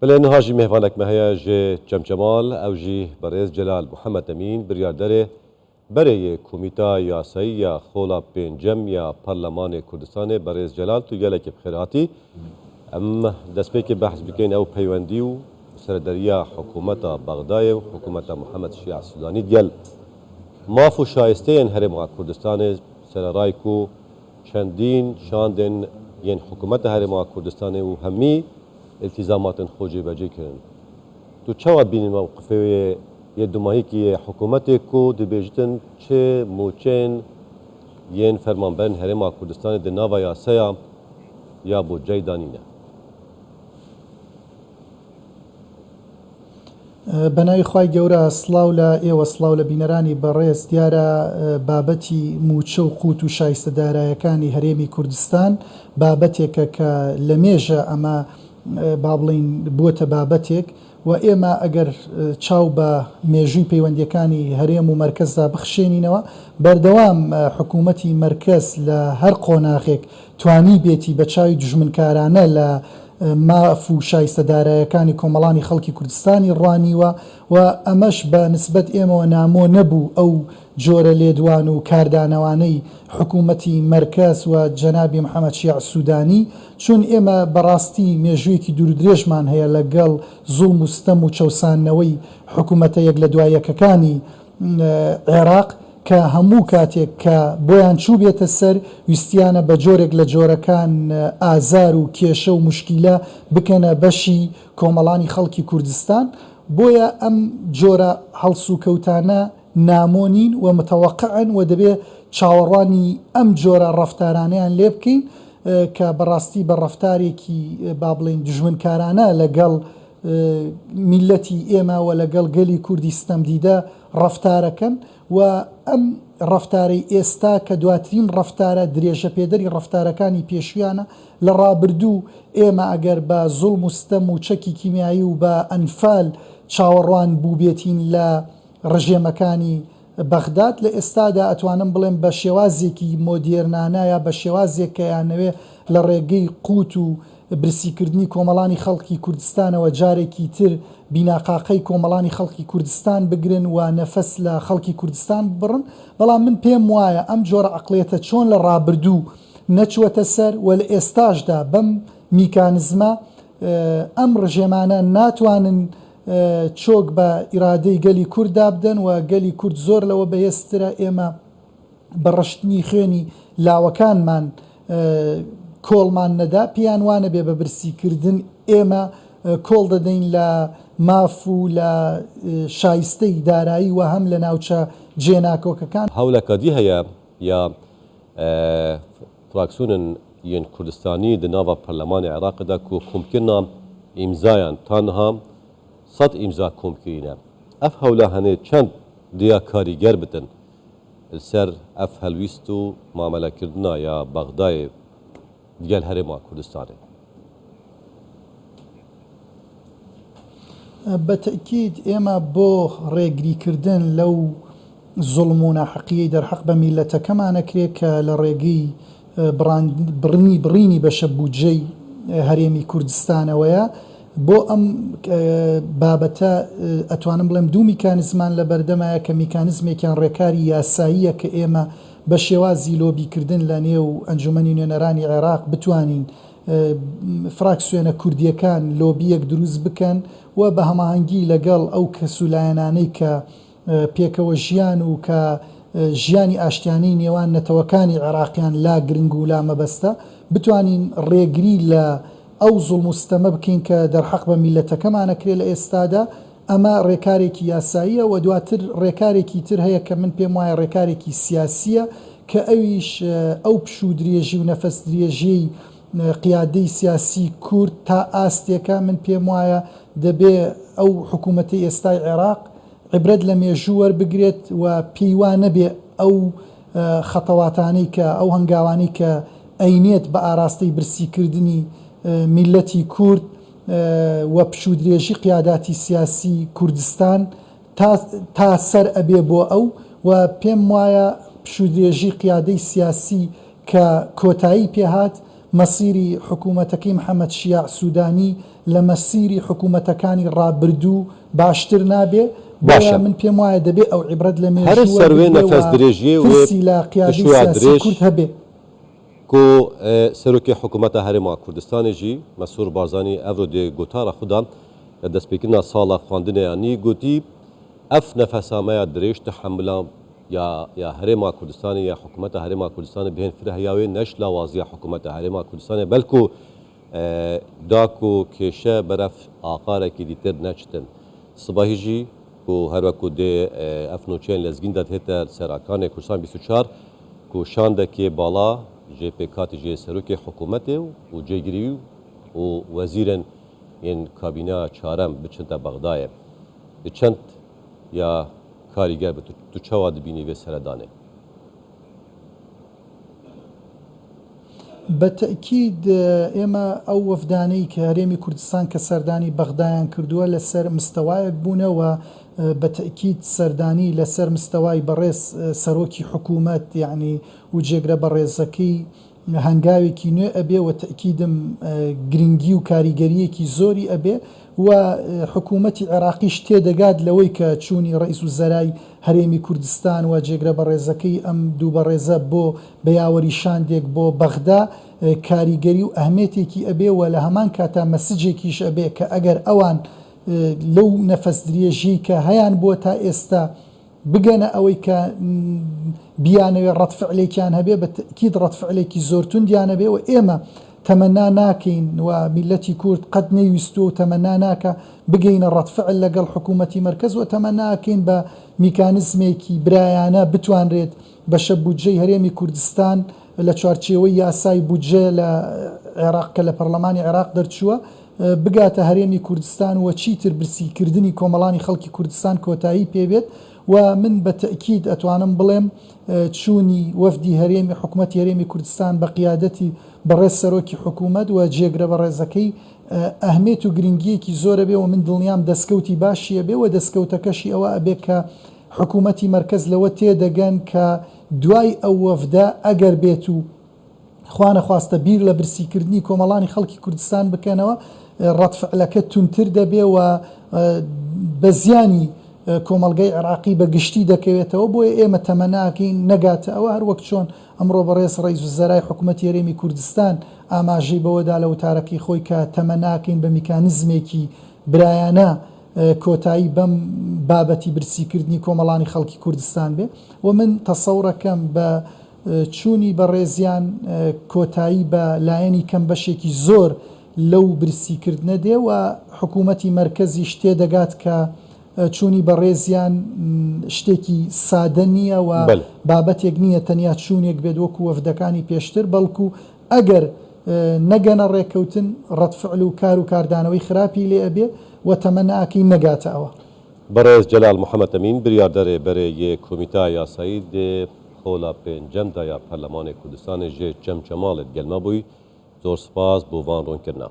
بلين هاجي مهفانك مهيا جي جمال او جي بريز جلال محمد امين برياردره برای کمیته یاسایی یا خولا پنجم یا پارلمان کردستان برای جلال تو گله که بخیراتی دست به که بحث بکن او پیوندی و سردریا حکومت بغداد و حکومت محمد شیع السودانی دیل مافو شایسته این هرم کردستان سر رای کو چندین شاندن ین حکومت هرم کردستان و همی التزامات خوجی بجی کردن تو چه بین موقفه یه دومایی که حکومت کو دبیجتن چه موچن ین فرمانبرن هرم کردستان دناوا یا سیا یا بودجه دانینه بەناوی خوای گەورە سڵاو لە ئێوە سڵاو لە بینەرانی بەڕێز دیارە بابەتی موچە و قوت و شایستەدارایەکانی هەرێمی کوردستان بابەتێکە کە لە مێژە ئەمە با بڵین بووەتە بابەتێک و ئێمە ئەگەر چاو بە مێژووی پەیوەندیەکانی هەرێم و مەرکەزدا بخشێنینەوە بەردەوام حکوومەتی مەرکەز لە هەر قۆناغێک توانی بێتی بە چاوی دژمنکارانە لە ماف و شایستەدارایەکانی کۆمەڵانی خەڵکی کوردستانی ڕوانیوە و ئەمەش بە نسبەت ئێمەوە نامۆ نەبوو ئەو جۆرە لێدوان و کاردانەوانەی حکوومەتی مەرکەز و جەنابی محەممەد شیع سوودانی چون ئێمە بەڕاستی مێژوویەکی دوورودرێژمان هەیە لەگەڵ زوڵم و ستەم و چەسانەوەی حکوومەتە یەک لە دوایەکەکانی عێراق کە هەموو کاتێک کە بۆیان چوو بێتە سەر ویستیانە بە جۆرێک لە جۆرەکان ئازار و کێشە و مشکیلە بکەنە بەشی کۆمەڵانی خەڵکی کوردستان بۆیە ئەم جۆرە هەڵس و کەوتانە نامۆنین و متەوەقعن و دەبێت چاوەڕوانی ئەم جۆرە ڕەفتارانەیان لێ بکەین کە بەڕاستی بە ڕەفتارێکی با بڵێن دژمنکارانە لەگەڵ میلەتی ئێمە و لەگەڵ گەلی کوردی ستەمدیدە ڕەفتارەکەن و ئەم ڕەفتارەی ئێستا کە دواترین ڕەفتارە درێژە پێدەری ڕەفتارەکانی پێشویانە لە ڕابردوو ئێمە ئەگەر بە زوڵم و ستەم و چەکی کیمیایی و بە ئەنفال چاوەڕوان بوو بێتین لە ڕژێمەکانی بەغداد لە ئێستادا ئەتوانم بڵێم بە شێوازێکی مۆدێرنانە یا بە شێوازێک کە یانەوێ لە ڕێگەی قوت و برسیکردنی کۆمەڵانی خەڵکی کوردستانەوە جارێکی تر بیناقاقەی کۆمەڵانی خەڵکی کوردستان بگرن و نەفەس لە خەڵکی کوردستان بڕن بەڵام من پێم وایە ئەم جۆرە عەقڵیەتە چۆن لە ڕابردوو نەچوەتە سەر و لە ئێستاشدا بەم میکانزمە ئەم ڕژێمانە ناتوانن چۆک بە ئیرادەی گەلی کورددا بدەن و گەلی کورد زۆر لەوە بەهێزترە ئێمە بەڕشتنی خوێنی لاوەکانمان کۆڵمان نەدا پیان وانە بێ بە برسیکردن ئێمە کۆڵ دەدەین لە ماف و لە شایستەی دارایی و هەم لە ناوچە جێناکۆکەکان هەولەکەدی هەیە یا فراکسیۆنن یەن کوردستانی di nava Parlemanê Iraqê de ku komkirina îmzayan tanha 100 îmza komkirîne ev hewla henê çend diya karîger bitin li ser ev helwîst û mamelekirina ya Bexdayê gel herêma Kurdistanê بەتەکید ئێمە بۆ ڕێگریکردن لەو زوڵم و ناحەقیەی دەرحەق بە میلەتەکەمانەکرێت کە لە ڕێگەی بڕینی بەشە بودجەی هەرێمی کوردستانەوەیە بۆ ئەم بابەتە ئەتوانم بڵێم دوو میکانزمان لە بەردەمایە کە میکانزمێکیان ڕێکاری یاساییە کە ئێمە بە شێوازی لۆبیکردن لە نێو ئەنجومەنی نوێنەرانی عێراق بتوانین فراکسیۆنە کوردیەکان لۆبیەک دروست بکەن و بە هەماهەنگی لەگەڵ ئەو کەسولایەنانەی کە پێکەوە ژیان و کە ژیانی ئاشتیانەی نێوان نەتەوەکانی عێراقیان لا گرنگ و لا مەبەستە بتوانین ڕێگری لە ئەو زوڵم و ستەمە بکەین کە دەرحەق بە میلەتەکەمانەکرێت لە ئێستادا ئەمە ڕێکارێکی یاساییە و دواتر ڕێکارێکی تر هەیە کە من پێم وایە ڕێکارێکی سیاسیە کە ئەویش ئەو پشوو درێژی و نەفەس درێژەی قیادەی سیاسی کورد تا ئاستێکە من پێم وایە دەبێ ئەو حکوومەتی ئێستای عێراق عیبرەت لە مێژوو وەربگرێت و پێیوان نەبێ ئەو خەتەواتانەی کە ئەو هەنگاوانەی کە ئەینێت بە ئاراستەی برسیکردنی میلەتی کورد و پشودرێژی قیاداتی سیاسی کوردستان تا سەر ئەبێ بۆ ئەو و پێم وایە پشودرێژی قیادەی سیاسی کە کۆتایی پێهات مەسیری حکوومەتەکەی محەممەد شیع سوودانی لە مەسیری حکوومەتەکانی ڕابردوو باشتر نابێ. باشە من پێم وایە دەبێ ئەو عیبرەت لە هەر سەروێ نەفەس درێژیە و لە قیادی سیاسی کورد هەبێ کو سەرۆکی حکوومەتە هەرێما کوردستانێژی مەسوور بارزانانی ئەڤرۆ دێ گوتارە خوددان لە دەستپێکردنا ساڵە خواندنیانی گوتی ئەف نەفەسامەیە درێژ تحملا یا هەرێما کوردستانی یا حکوومەتە هەرێما کوردستانی بهێن فرە هەیاوێ نەش لاوازیە حکوومەتە هەرێما کوردستانی بەلکو داک و کێشە بەرەف ئاقارێکی دیتر نەچتن سباهیژی و هەروەکو دێ ئەف نوچیان لەزگین دەهێتە سەراکانی کوردستان 24 کو شاندەکێ باڵا جێپێکاتی ژێ سەرۆکی حکوومەتێ و جێگیری و وەزیرن یەن کابینا چارەم بچنتە بەغدایە چەند یا کاریگەر بە تو چاوا دبینی وێ سەردانێ بەتەکید ئێمە ئەو وەفدانەی کە هەرێمی کوردستان کە سەردانی بەغدایان کردووە لەسەر مستەوایەک بوونەوە بەتەکید سەردانی لەسەر مستەوای بەڕێز سەرۆکی حکوومەت یعنی و جێگرە بەڕێزەکەی هەنگاوێکی نوێ ئەبێ و تەکیدم گرنگی و کاریگەریەکی زۆری ئەبێ و حکوومەتی عێراقیش تێدەگات لەوەی کە چوونی ڕئیس وزەرای هەرێمی کوردستان و جێگرە بەڕێزەکەی ئەم دوو بەڕێزە بۆ بەیاوەری شاندێک بۆ بەغدا کاریگەری و ئەهمێتێکی ئەبێ و لە هەمان کاتا مەسجێکیش ئەبێ کە ئەگەر ئەوان لەو نەفەس درێژی کە هەیان بووە تا ئێستا بگەنە ئەوەی کە بیانەوێ ڕەتفعلێکیان هەبێ بەتەکید ڕەتفعلێکی زۆرتون دیانەبێ و ئێمە تەمەنا ناکەین و میلەتی کورد قەت نەیویستوە و تەمەنا ناکە بگەینە ڕەتفعل لەگەڵ حکوومەتی مەرکەز و تەمەنا ناکەین بە میکانزمێکی برایانە بتوانرێت بەشە بودجەی هەرێمی کوردستان لە چوارچێوەی یاسای بودجە لە عێراق کە لە پەرلەمانی عێراق دەرچووە بگاتە هەرێمی کوردستان و چیتر برسیکردنی کۆمەڵانی خەڵکی کوردستان کۆتایی پێبێت و من بە تەکید ئەتوانم بڵێم چوونی وەفدی هەرێمی حکوومەتی هەرێمی کوردستان بە قیادەتی بەڕێز سەرۆکی حکوومەت و جێگرە بەڕێزەکەی ئەهمێت و گرنگیەکی زۆرە بێ و من دڵنیام دەستکەوتی باشیە بێ و دەستکەوتەکەشی ئەوە ئەبێ کە حکوومەتی مەرکەز لەوە تێدەگەن کە دوای ئەو وەفدە ئەگەر بێت و خوانە خواستە بیر لە برسیکردنی کۆمەڵانی خەڵکی کوردستان بکەنەوە ڕەتفعلەکە تونتر دەبێ و بە زیانی کۆمەلگەی عێراقی بە گشتی دەکەوێتەوە بۆیە ئێمە تەمەناکەین نەگاتە ئەوە هەر وەک چۆن ئەمڕۆ بەڕێز ڕئیس وزەرای حکوومەتی هەرێمی کوردستان ئاماژەی بەوەدا لە وتارەکەی خۆی کە تەمەناکەین بە میکانزمێکی برایانە کۆتایی بەم بابەتی برسیکردنی کۆمەڵانی خەڵکی کوردستان بێ و من تەسەورەکەم بە چوونی بەڕێزیان کۆتایی بە لایەنی کەم بەشێکی زۆر لەو برسیکردنە دێ و حکوومەتی مەرکەزیش تێدەگات کە چوونی بەڕێزیان شتێکی سادە نییە و بابەتێک نییە تەنیا چوونێک بێت وەکو وەفدەکانی پێشتر بەڵکو ئەگەر نەگەنە ڕێککەوتن ڕەتفعل و کار و کاردانەوەی خراپی لێ ئەبێ و تەمەناکەی نەگاتە ئەوە بەڕێز جەلال محەممەد ئەمین بریاردەرێ بەرێ یە کۆمیتا یاسایی دێ خۆلا پێنجەمدا یا پەرلەمانی کوردستانی ژێ جەمجەماڵت گەلمە بووی زۆر سپاس بۆ وان ڕوونکردنا